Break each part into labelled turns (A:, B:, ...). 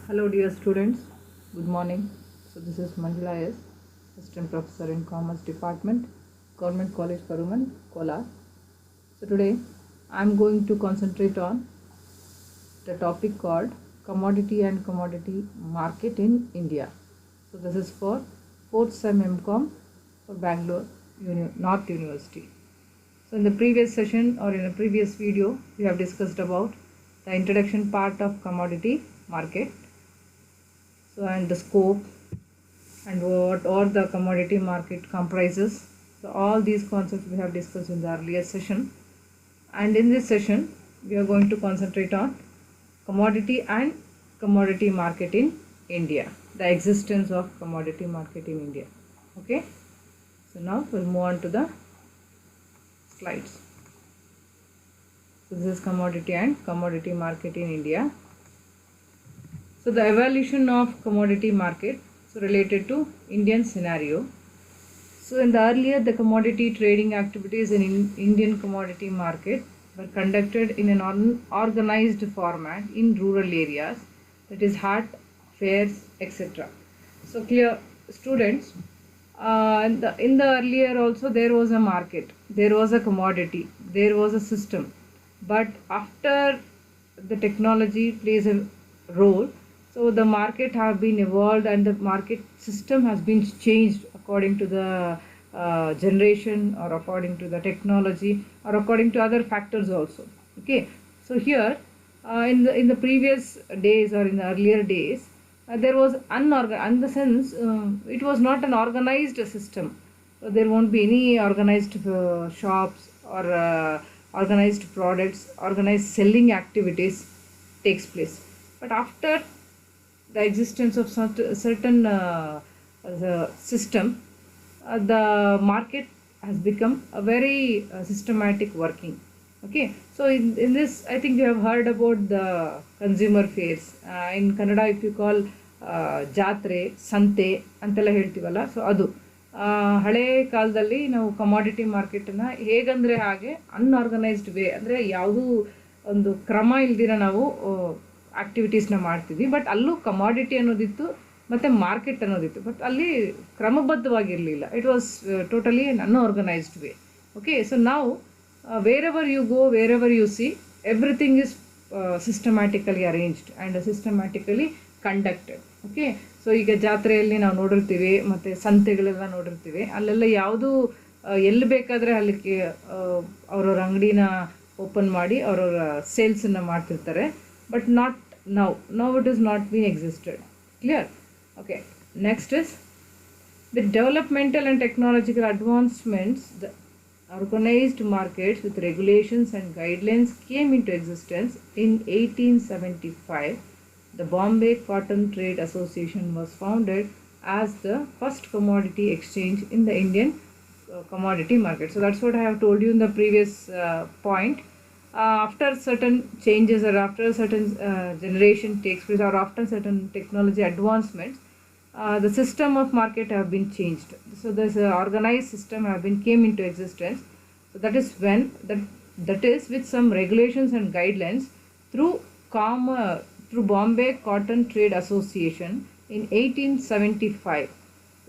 A: Hello dear students, good morning. So this is Manjula S, Assistant Professor in Commerce Department, Government College Paruman, Kolar. So today I am going to concentrate on the topic called Commodity and Commodity Market in India. So this is for 4th Sem MCom for Bangalore North University. So in the previous session or in a previous video, we have discussed about the introduction part of commodity market. So and the scope and what all the commodity market comprises. So all these concepts we have discussed in the earlier session, and in this session we are going to concentrate on commodity and commodity market in India, the existence of commodity market in India. Okay, so now we'll move on to the slides. So this is commodity and commodity market in India. So the evolution of commodity market, so related to Indian scenario. So in the earlier, the commodity trading activities in Indian commodity market were conducted in an organized format in rural areas, that is haat, fairs, etc. So clear, students, in the earlier also there was a market, there was a commodity, there was a system, but after the technology plays a role, so the market have been evolved and the market system has been changed according to the generation or according to the technology or according to other factors also. Okay, so here in the previous days or in the earlier days, there was unorganized, in the sense it was not an organized system. So there won't be any organized shops or organized products, organized selling activities takes place. But after the existence of certain system, the market has become a very systematic working. Okay, so in this I think you have heard about the consumer fairs. In Kannada if you call ಜಾತ್ರೆ ಸಂತೆ ಅಂತೆಲ್ಲ ಹೇಳ್ತೀವಲ್ಲ, so ಅದು ಹಳೆ ಕಾಲದಲ್ಲಿ ನಾವು commodity ಮಾರ್ಕೆಟನ್ನು ಹೇಗಂದರೆ ಹಾಗೆ unorganised way, ಅಂದರೆ ಯಾವುದೂ ಒಂದು ಕ್ರಮ ಇಲ್ದಿರ ನಾವು ಆಕ್ಟಿವಿಟೀಸ್ನ ಮಾಡ್ತಿದ್ವಿ. ಬಟ್ ಅಲ್ಲೂ ಕಮಾಡಿಟಿ ಅನ್ನೋದಿತ್ತು ಮತ್ತು ಮಾರ್ಕೆಟ್ ಅನ್ನೋದಿತ್ತು, ಬಟ್ ಅಲ್ಲಿ ಕ್ರಮಬದ್ಧವಾಗಿರಲಿಲ್ಲ. It was totally un unorganised way. Okay, so ನಾವು wherever you go, wherever you see, everything is systematically arranged and systematically conducted. Okay, so ಈಗ ಜಾತ್ರೆಯಲ್ಲಿ ನಾವು ನೋಡಿರ್ತೀವಿ ಮತ್ತು ಸಂತೆಗಳೆಲ್ಲ ನೋಡಿರ್ತೀವಿ, ಅಲ್ಲೆಲ್ಲ ಯಾವುದು ಎಲ್ಲಿ ಬೇಕಾದರೆ ಅಲ್ಲಿ ಅವ್ರವ್ರ ಅಂಗಡಿನ ಓಪನ್ ಮಾಡಿ ಅವ್ರವ್ರ ಸೇಲ್ಸನ್ನು ಮಾಡ್ತಿರ್ತಾರೆ. But not now it is not being existed. Clear? Okay, next is the developmental and technological advancements. The organized markets with regulations and guidelines came into existence in 1875. The Bombay Cotton Trade Association was founded as the first commodity exchange in the Indian commodity market. So that's what I have told you in the previous point. After certain changes or after certain generation takes place or after certain technology advancements, the system of market have been changed. So this organized system have been came into existence. So that is when that is with some regulations and guidelines through Bombay Cotton Trade Association in 1875.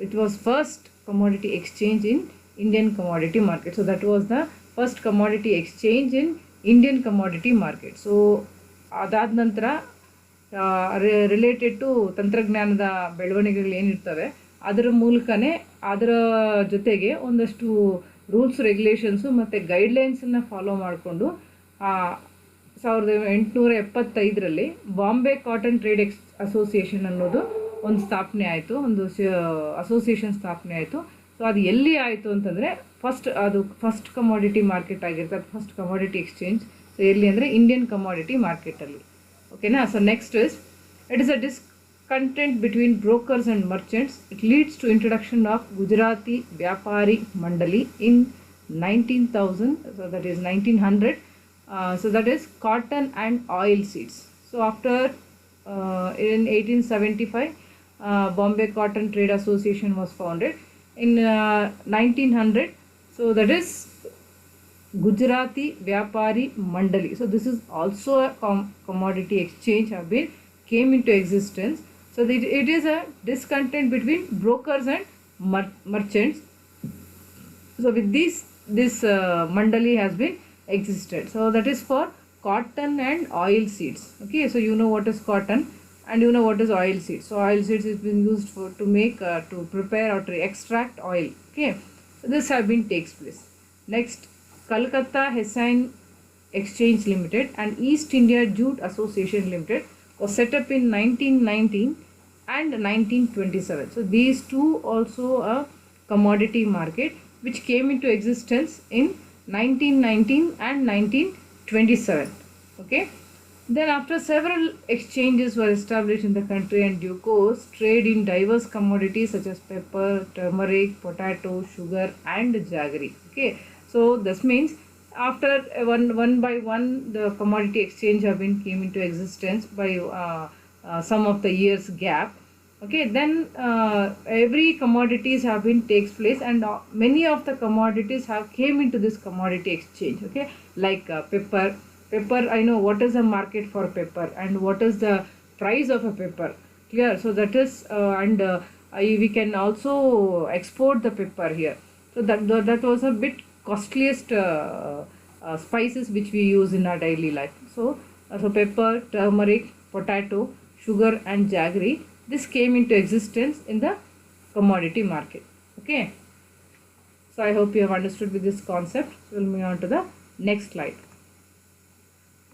A: It was first commodity exchange in Indian commodity market. So that was the first commodity exchange in Indian commodity market. So ಅದಾದ ನಂತರ related to ತಂತ್ರಜ್ಞಾನದ ಬೆಳವಣಿಗೆಗಳು ಏನಿರ್ತವೆ ಅದರ ಮೂಲಕನೇ ಅದರ ಜೊತೆಗೆ ಒಂದಷ್ಟು rules regulations ಮತ್ತು ಗೈಡ್ಲೈನ್ಸನ್ನು ಫಾಲೋ ಮಾಡಿಕೊಂಡು 1875 ಬಾಂಬೆ ಕಾಟನ್ ಟ್ರೇಡ್ ಅಸೋಸಿಯೇಷನ್ ಅನ್ನೋದು ಒಂದು ಸ್ಥಾಪನೆ ಆಯಿತು, ಒಂದು ಅಸೋಸಿಯೇಷನ್ ಸ್ಥಾಪನೆ ಆಯಿತು. ಸೊ ಅದು ಎಲ್ಲಿ ಆಯಿತು ಅಂತಂದರೆ ಫಸ್ಟ್ ಕಮಾಡಿಟಿ ಮಾರ್ಕೆಟ್ ಆಗಿರ್ತದೆ, ಫಸ್ಟ್ ಕಮಾಡಿಟಿ ಎಕ್ಸ್ಚೇಂಜ್. ಸೊ ಎಲ್ಲಿ ಅಂದರೆ ಇಂಡಿಯನ್ ಕಮಾಡಿಟಿ ಮಾರ್ಕೆಟಲ್ಲಿ. ಓಕೆನಾ? So next is it is a discontent between brokers and merchants. It leads to introduction of Gujarati Vyapari Mandali in 19,000, so that is 1900. So that is cotton and oil seeds. So after in 1875 Bombay Cotton Trade Association was founded. In 1900, so that is Gujarati Vyapari Mandali. So this is also a commodity exchange have been came into existence. So it is a discontent between brokers and merchants. So with this mandali has been existed. So that is for cotton and oil seeds. Okay, so you know what is cotton and you know what is oil seeds. So oil seeds is being used for to make to prepare or to extract oil. Okay, so this have been takes place. Next, Calcutta Hessian Exchange Limited and East India Jute Association Limited was set up in 1919 and 1927. So these two also a commodity market which came into existence in 1919 and 1927. Okay. Then after several exchanges were established in the country and due course, trade in diverse commodities such as pepper, turmeric, potato, sugar and jaggery. Okay. So this means after one by one the commodity exchange have been came into existence by some of the years gap. Okay, then every commodities have been takes place and many of the commodities have came into this commodity exchange. Okay, like pepper. I know what is the market for pepper and what is the price of a pepper. Clear. So that is we can also export the pepper here. So that was a bit costliest spices which we use in our daily life. So pepper, turmeric, potato, sugar and jaggery, this came into existence in the commodity market. Okay, so I hope you have understood with this concept. So we'll move on to the next slide.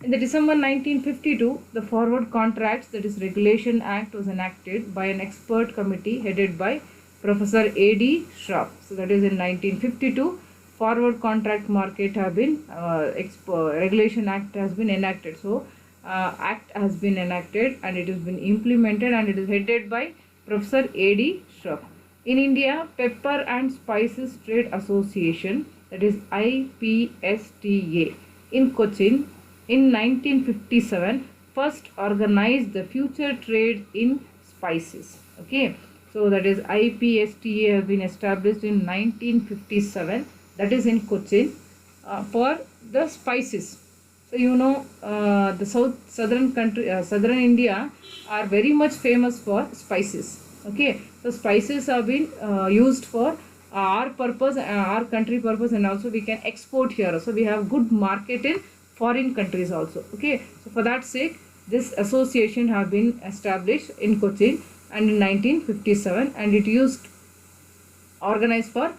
A: In the December 1952, the Forward Contracts, that is Regulation Act, was enacted by an expert committee headed by Professor A.D. Shroff. So that is in 1952, Forward Contract Market have been Regulation Act has been enacted. So Act has been enacted and it has been implemented and it is headed by Professor A.D. Shroff. In India, Pepper and Spices Trade Association, that is IPSTA, in Cochin in 1957 first organized the future trade in spices. Okay, so that is IPSTA have been established in 1957, that is in Cochin, for the spices. So you know the southern India are very much famous for spices. Okay, so spices have been used for our purpose, our country purpose, and also we can export here. So we have good market in foreign countries also. Okay, so for that sake, this association have been established in Cochin and in 1957, and it used organized for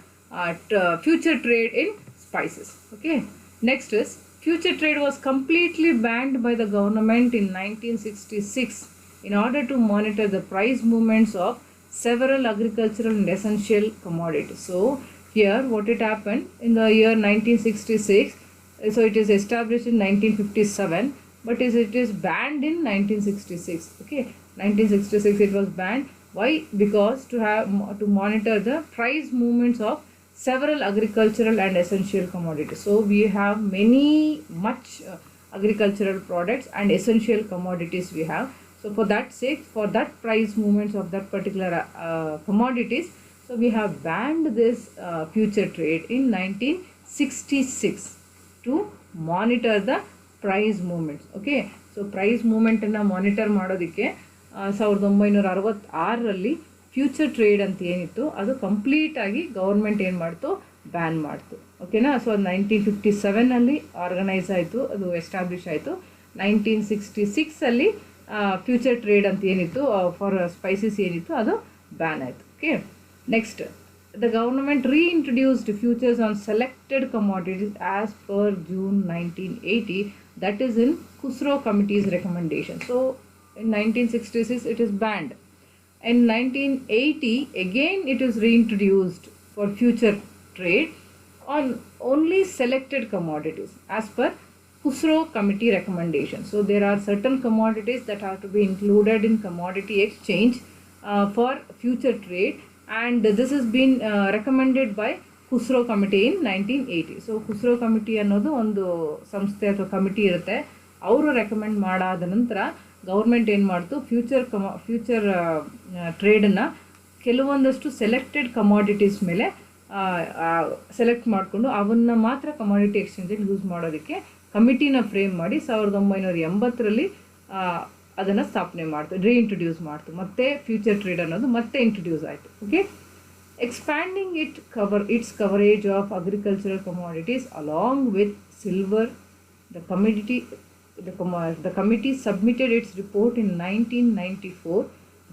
A: future trade in spices. Okay, next is future trade was completely banned by the government in 1966 in order to monitor the price movements of several agricultural and essential commodities. So here what it happened in the year 1966, so it is established in 1957, but it is banned in 1966. Okay, 1966 it was banned. Why? Because to monitor the price movements of several agricultural and essential commodities. So we have much agricultural products and essential commodities we have. So for that sake, for that price movements of that particular commodities, so we have banned this future trade in 1966 to monitor the price movements. Okay, so price movement ಅನ್ನು monitor ಮಾಡೋದಕ್ಕೆ 1966ರಲ್ಲಿ future trade ಅಂತ ಏನಿತ್ತು ಅದು complete ಆಗಿ government ಏನು ಮಾಡ್ತು, ban ಮಾಡ್ತು. ಓಕೆನಾ. ಸೊ 1957ಅಲ್ಲಿ ಆರ್ಗನೈಸ್ ಆಯಿತು, ಅದು ಎಸ್ಟಾಬ್ಲಿಷ್ ಆಯಿತು. 1966ಅಲ್ಲಿ ಫ್ಯೂಚರ್ ಟ್ರೇಡ್ ಅಂತ ಏನಿತ್ತು ಫಾರ್ ಸ್ಪೈಸಸ್ ಏನಿತ್ತು ಅದು ಬ್ಯಾನ್ ಆಯಿತು. Okay, next the government reintroduced futures on selected commodities as per June 1980, that is in Khusro Committee's recommendation. So in 1966 it is banned. In 1980 again it is reintroduced for future trade on only selected commodities as per Khusro Committee recommendation. So there are certain commodities that have to be included in commodity exchange for future trade, and this has been recommended by Khusro Committee in 1980. So Khusro Committee ಅನ್ನೋದು ಒಂದು ಸಂಸ್ಥೆ ಅಥವಾ committee ಇರುತ್ತೆ. ಅವರು recommend ಮಾಡಾದ ನಂತರ government ಏನು ಮಾಡ್ತು, future ಟ್ರೇಡನ್ನು ಕೆಲವೊಂದಷ್ಟು ಸೆಲೆಕ್ಟೆಡ್ ಕಮಾಡಿಟೀಸ್ ಮೇಲೆ ಸೆಲೆಕ್ಟ್ ಮಾಡಿಕೊಂಡು ಅವನ್ನ ಮಾತ್ರ ಕಮಾಡಿಟಿ ಎಕ್ಸ್ಚೇಂಜಲ್ಲಿ ಯೂಸ್ ಮಾಡೋದಕ್ಕೆ ಕಮಿಟಿನ ಫ್ರೇಮ್ ಮಾಡಿ 1980ರಲ್ಲಿ ಅದನ್ನು ಸ್ಥಾಪನೆ ಮಾಡ್ತು, ರೀಇಂಟ್ರೊಡ್ಯೂಸ್ ಮಾಡ್ತು, ಮತ್ತೆ ಫ್ಯೂಚರ್ ಟ್ರೇಡ್ ಅನ್ನೋದು ಮತ್ತೆ ಇಂಟ್ರೊಡ್ಯೂಸ್ ಆಯಿತು. Okay, expanding its coverage of agricultural commodities along with silver. The committee submitted its report in 1994.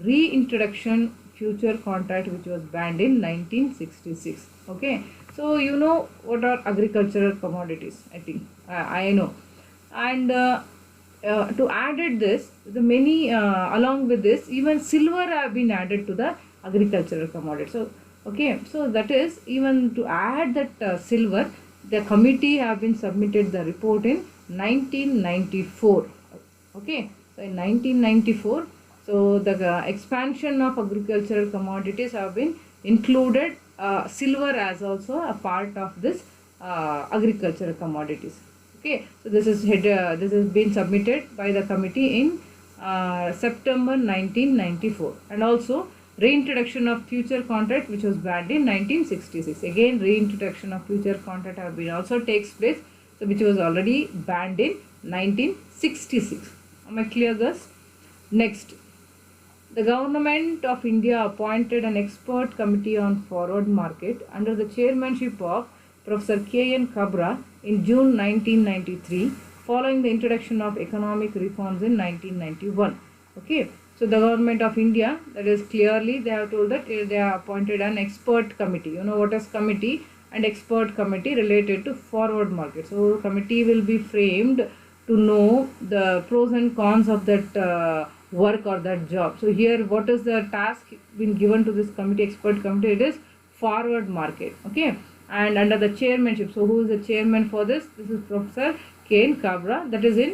A: Reintroduction future contract, which was banned in 1966. Okay, so you know what are agricultural commodities, I think. I know. And to added this, the many along with this, even silver have been added to the agricultural commodity. So okay, so that is, even to add that silver, the committee have been submitted the report in 1994. Okay, so in 1994, so the expansion of agricultural commodities have been included, silver as also a part of this agricultural commodities. Okay, so this is has been submitted by the committee in September 1994. And also reintroduction of future contract, which was banned in 1966. Again, reintroduction of future contract have been also takes place, so which was already banned in 1966. Am I clear, guys? Next, the government of India appointed an expert committee on forward market under the chairmanship of Professor K.N. Kabra in June 1993, following the introduction of economic reforms in 1991. Okay, so the government of India, that is clearly they have told that they have appointed an expert committee. You know what is committee and expert committee related to forward market. So committee will be framed to know the pros and cons of that work or that job. So here, what is the task been given to this committee, expert committee? It is forward market. Okay, and under the chairmanship, so who is the chairman for this? This is Professor K.N. Kabra. That is in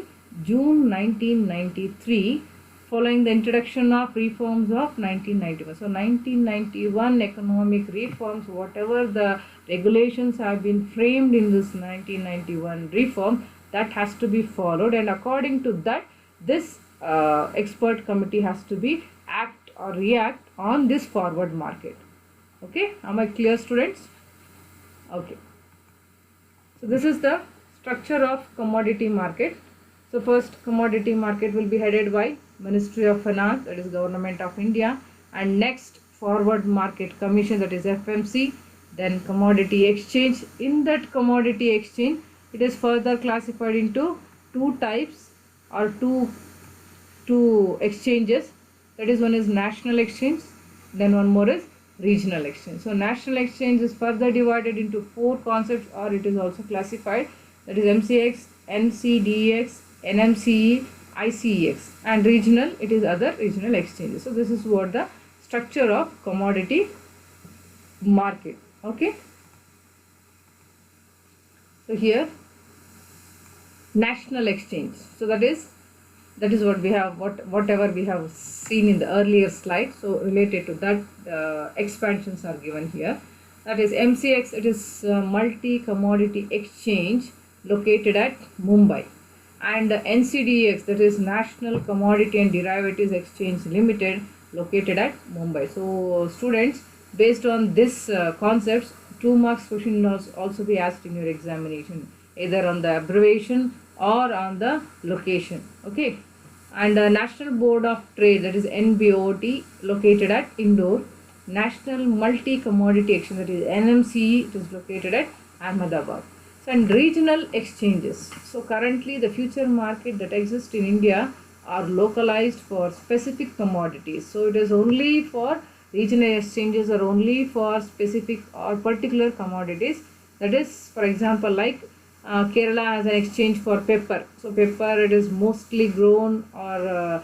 A: June 1993, following the introduction of reforms of 1991. So 1991 economic reforms, whatever the regulations have been framed in this 1991 reform, that has to be followed, and according to that, this expert committee has to be act or react on this forward market. Okay, am I clear, students? Okay, so this is the structure of commodity market. So first, commodity market will be headed by Ministry of Finance, that is Government of India, and next Forward Market Commission, that is FMC, then Commodity Exchange. In that commodity exchange, it is further classified into two types or two exchanges. That is, one is national exchange, then one more is regional exchange. So national exchange is further divided into four concepts, or it is also classified, that is MCX, NCDX, NMCE, ICEX, and regional, it is other regional exchanges. So this is what the structure of commodity market. Okay, so here national exchange, so that is what we have, whatever we have seen in the earlier slide. So related to that, expansions are given here. That is MCX, it is multi commodity exchange located at Mumbai, and NCDX, that is National Commodity and Derivatives Exchange Limited, located at Mumbai. So students, based on this concepts, 2 marks question will also be asked in your examination, either on the abbreviation or on the location. Okay, and National Board of Trade, that is NBOT, located at Indore. National Multi Commodity Exchange, that is NMCE, it is located at Ahmedabad. And regional exchanges. So currently the future market that exists in India are localized for specific commodities. So it is only for regional exchanges, or only for specific or particular commodities. That is, for example, like Kerala has an exchange for pepper. So pepper, it is mostly grown or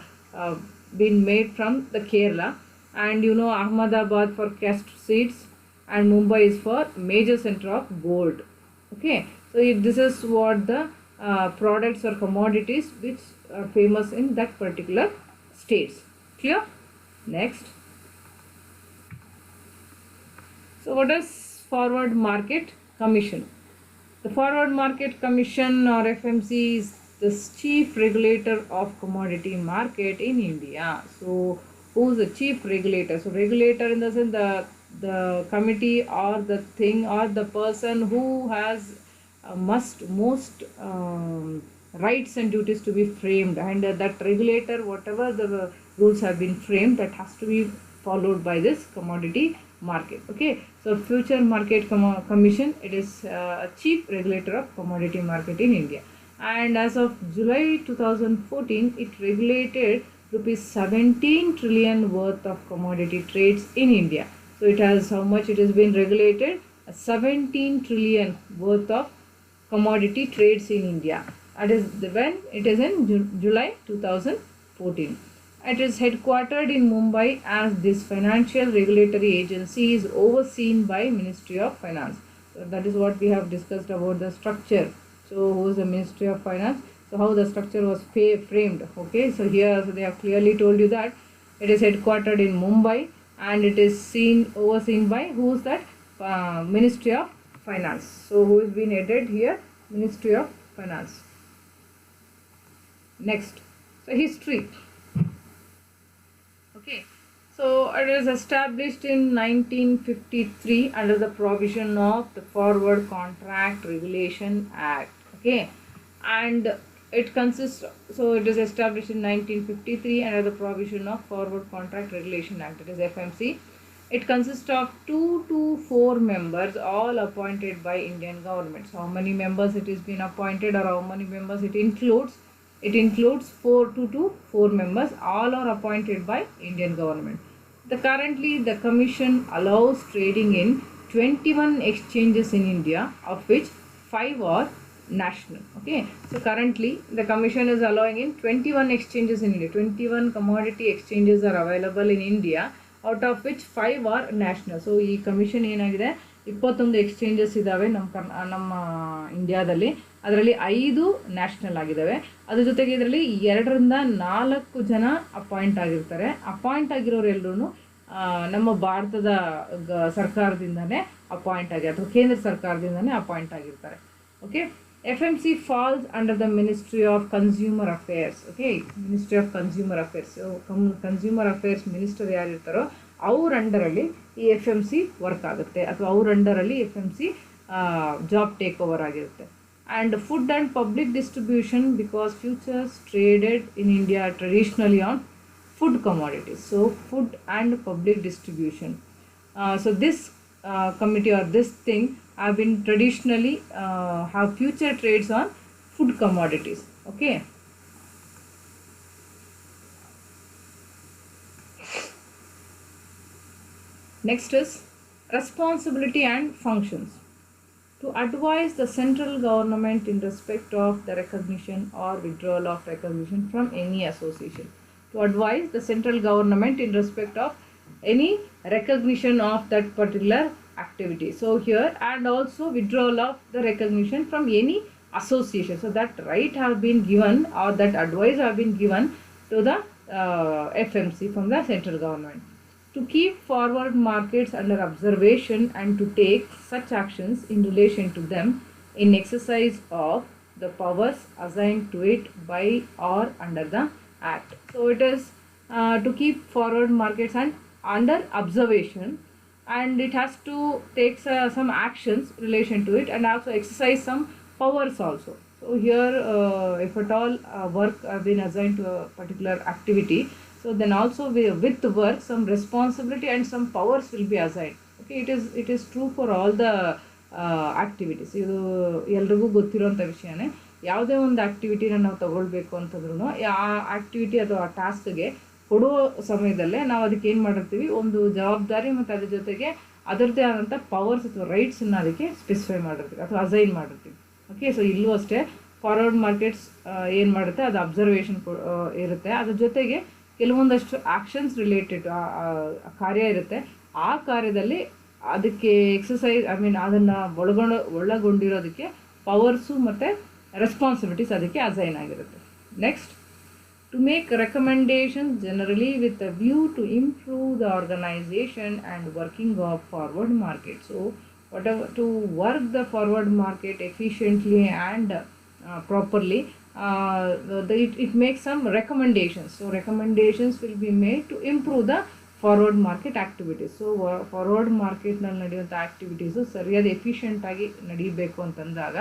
A: been made from the Kerala, and you know Ahmedabad for castor seeds, and Mumbai is for major center of gold. Okay, so this is what the products or commodities which are famous in that particular states. Clear? Next, so what is Forward Market Commission? The Forward Market Commission, or FMC, is the chief regulator of commodity market in India. So who is the chief regulator? So regulator in the sense the committee or the thing or the person who has most rights and duties to be framed, and that regulator, whatever the rules have been framed, that has to be followed by this commodity market. Okay, so Future Market Commission, it is a chief regulator of commodity market in India, and as of July 2014 it regulated rupees 17 trillion worth of commodity trades in India. So it has, how much it has been regulated? 17 trillion worth of commodity trades in India. That is when it is in July 2014. It is headquartered in Mumbai, as this financial regulatory agency is overseen by Ministry of Finance. So that is what we have discussed about the structure. So who is the Ministry of Finance? So how the structure was framed. Okay, so here they have clearly told you that it is headquartered in Mumbai and it is overseen by, who is that? Ministry of Finance. So who is being headed here? Ministry of Finance. Next, so history. Okay, so it is established in 1953 under the provision of the Forward Contract Regulation Act. Okay, and it consists, so it is established in 1953 under the provision of Forward Contract Regulation Act, it is FMC. It consists of 2 to 4 members, all appointed by Indian government. So how many members it is been appointed, or how many members it includes? It includes 2 to 4 members, all are appointed by Indian government. Currently the commission allows trading in 21 exchanges in India, of which 5 are national. Okay, so currently the commission is allowing in 21 exchanges in India. 21 commodity exchanges are available in India, out of which 5 are national. So ಈ commission ಏನಾಗಿದೆ, 21 exchanges ಇದ್ದಾವೆ ನಮ್ಮ ಇಂಡಿಯಾದಲ್ಲಿ, ಅದರಲ್ಲಿ 5 national ಆಗಿದ್ದಾವೆ. ಅದ್ರ ಜೊತೆಗೆ ಇದರಲ್ಲಿ 2 ರಿಂದ 4 ಜನ ಅಪಾಯಿಂಟ್ ಆಗಿರ್ತಾರೆ. ಅಪಾಯಿಂಟ್ ಆಗಿರೋರೆಲ್ಲರೂ ನಮ್ಮ ಭಾರತದ ಸರ್ಕಾರದಿಂದನೇ ಅಪಾಯಿಂಟ್ ಆಗಿ, ಅಥವಾ ಕೇಂದ್ರ ಸರ್ಕಾರದಿಂದನೇ ಅಪಾಯಿಂಟ್ ಆಗಿರ್ತಾರೆ. Okay, FMC falls under the Ministry of Consumer Affairs. Okay, Ministry of Consumer Affairs. So Consumer Affairs Minister ಯಾರು ಇರ್ತಾರೋ ಅವ್ರ ಅಂಡರಲ್ಲಿ ಈ FMC ವರ್ಕ್ ಆಗುತ್ತೆ, ಅಥವಾ ಅವ್ರ ಅಂಡರಲ್ಲಿ FMC ಜಾಬ್ ಟೇಕ್ ಓವರ್ ಆಗಿರುತ್ತೆ. And food and public distribution, because futures traded in India traditionally on food commodities. So food and public distribution. So this committee, or this thing, have been traditionally have future trades on food commodities. Okay, next is responsibility and functions. To advise the central government in respect of the recognition or withdrawal of recognition from any association. To advise the central government in respect of any recognition of that particular activity. So here, and also withdrawal of the recognition from any association. So that right have been given, or that advice have been given to the FMC from the central government. To keep forward markets under observation and to take such actions in relation to them in exercise of the powers assigned to it by or under the Act. So it is to keep forward markets and under observation, and it has to take some actions in relation to it, and also exercise some powers also. So here if at all work have been assigned to a particular activity, so then also with work some responsibility and some powers will be assigned. Okay, it is true for all the activities. ಇದು ಎಲ್ರಿಗೂ ಗೊತ್ತಿರೋಂಥ ವಿಷಯನೇ. ಯಾವುದೇ ಒಂದು ಆ್ಯಕ್ಟಿವಿಟಿನ ನಾವು ತಗೊಳ್ಬೇಕು ಅಂತಂದ್ರೂ ಆ activity ಅಥವಾ ಆ ಟಾಸ್ಕ್ಗೆ ಕೊಡುವ ಸಮಯದಲ್ಲೇ ನಾವು ಅದಕ್ಕೆ ಏನು ಮಾಡಿರ್ತೀವಿ, ಒಂದು ಜವಾಬ್ದಾರಿ ಮತ್ತು ಅದ್ರ ಜೊತೆಗೆ ಅದರದ್ದೇ ಆದಂಥ ಪವರ್ಸ್ ಅಥವಾ ರೈಟ್ಸನ್ನು ಅದಕ್ಕೆ ಸ್ಪೆಸಿಫೈ ಮಾಡಿರ್ತೀವಿ ಅಥವಾ ಅಸೈನ್ ಮಾಡಿರ್ತೀವಿ. ಓಕೆ, ಸೊ ಇಲ್ಲೂ ಅಷ್ಟೇ ಫಾರ್ವರ್ಡ್ ಮಾರ್ಕೆಟ್ಸ್ ಏನು ಮಾಡುತ್ತೆ, ಅದು ಅಬ್ಸರ್ವೇಷನ್ ಇರುತ್ತೆ, ಅದ್ರ ಜೊತೆಗೆ ಕೆಲವೊಂದಷ್ಟು ಆ್ಯಕ್ಷನ್ಸ್ ರಿಲೇಟೆಡ್ ಕಾರ್ಯ ಇರುತ್ತೆ. ಆ ಕಾರ್ಯದಲ್ಲಿ ಅದಕ್ಕೆ ಎಕ್ಸಸೈಸ್, ಅದನ್ನು ಒಳಗೊಂಡಿರೋದಕ್ಕೆ ಪವರ್ಸು ಮತ್ತು ರೆಸ್ಪಾನ್ಸಿಬಿಲಿಟೀಸ್ ಅದಕ್ಕೆ ಅಸೈನ್ ಆಗಿರುತ್ತೆ. Next, to make recommendations generally with a view to improve the organization and working of forward market. So whatever, to work the forward market efficiently and properly, it makes some recommendations. So recommendations will be made to improve the forward market activities. So forward market ನಲ್ಲಿ ನಡೆಯುವಂಥ activities ಸರಿಯಾದ efficient ಆಗಿ ನಡೀಬೇಕು ಅಂತಂದಾಗ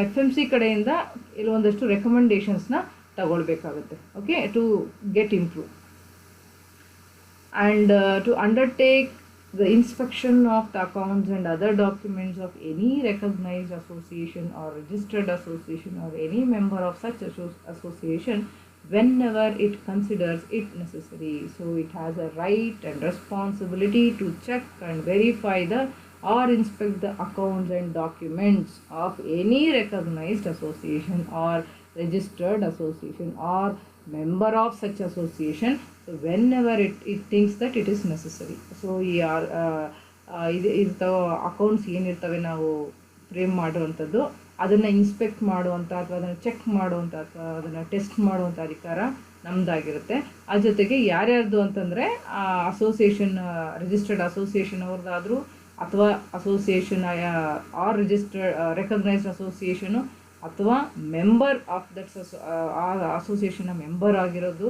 A: F M C ಕಡೆಯಿಂದ ಕೆಲವೊಂದಷ್ಟು ರೆಕಮೆಂಡೇಷನ್ಸ್ನ ತಗೊಳ್ಬೇಕಾಗುತ್ತೆ, okay, to get improve. And to undertake the inspection of the accounts and other documents of any recognized association or registered association or any member of such association whenever it considers it necessary. So it has a right and responsibility to check and verify the or inspect the accounts and documents of any recognized association or registered association or member of such association, so whenever it thinks that it is necessary. So ಇದು ಇರ್ತಾವೆ accounts ಏನಿರ್ತವೆ ನಾವು frame ಮಾಡುವಂಥದ್ದು, ಅದನ್ನು inspect ಮಾಡುವಂಥ ಅಥವಾ ಅದನ್ನು check ಮಾಡುವಂಥ ಅಥವಾ ಅದನ್ನು ಟೆಸ್ಟ್ ಮಾಡುವಂಥ ಅಧಿಕಾರ ನಮ್ಮದಾಗಿರುತ್ತೆ. ಆ ಜೊತೆಗೆ ಯಾರ್ಯಾರ್ದು ಅಂತಂದರೆ ಅಸೋಸಿಯೇಷನ್ ರಿಜಿಸ್ಟರ್ಡ್ ಅಸೋಸಿಯೇಷನ್ ಅವ್ರದ್ದಾದರೂ ಅಥವಾ association R registered recognised association ಅಥವಾ ಮೆಂಬರ್ ಆಫ್ ದಟ್ ಆ ಅಸೋಸಿಯೇಷನ್ನ ಮೆಂಬರ್ ಆಗಿರೋದು.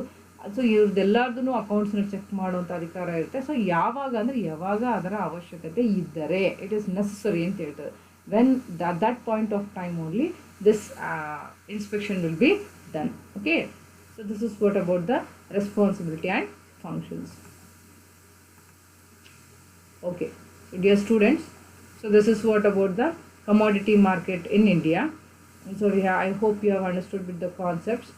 A: ಸೊ ಇವ್ರದ್ದೆಲ್ಲರದೂ ಅಕೌಂಟ್ಸ್ನ ಚೆಕ್ ಮಾಡುವಂಥ ಅಧಿಕಾರ ಇರುತ್ತೆ. ಸೊ ಯಾವಾಗ ಅಂದರೆ ಯಾವಾಗ ಅದರ ಅವಶ್ಯಕತೆ ಇದ್ದರೆ, ಇಟ್ ಈಸ್ ನೆಸಸರಿ ಅಂತ ಹೇಳ್ತಾರೆ. When that point of time only this inspection will be done. Okay, so this is what about the responsibility and functions. Okay, so dear students, so this is what about the commodity market in India. And so I hope you have understood with the concepts.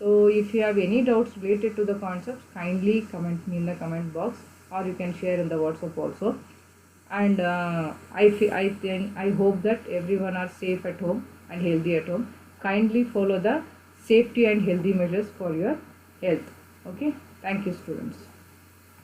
A: So if you have any doubts related to the concepts, kindly comment me in the comment box, or you can share in the WhatsApp also. And I hope that everyone are safe at home and healthy at home. Kindly follow the safety and healthy measures for your health. Okay, thank you students.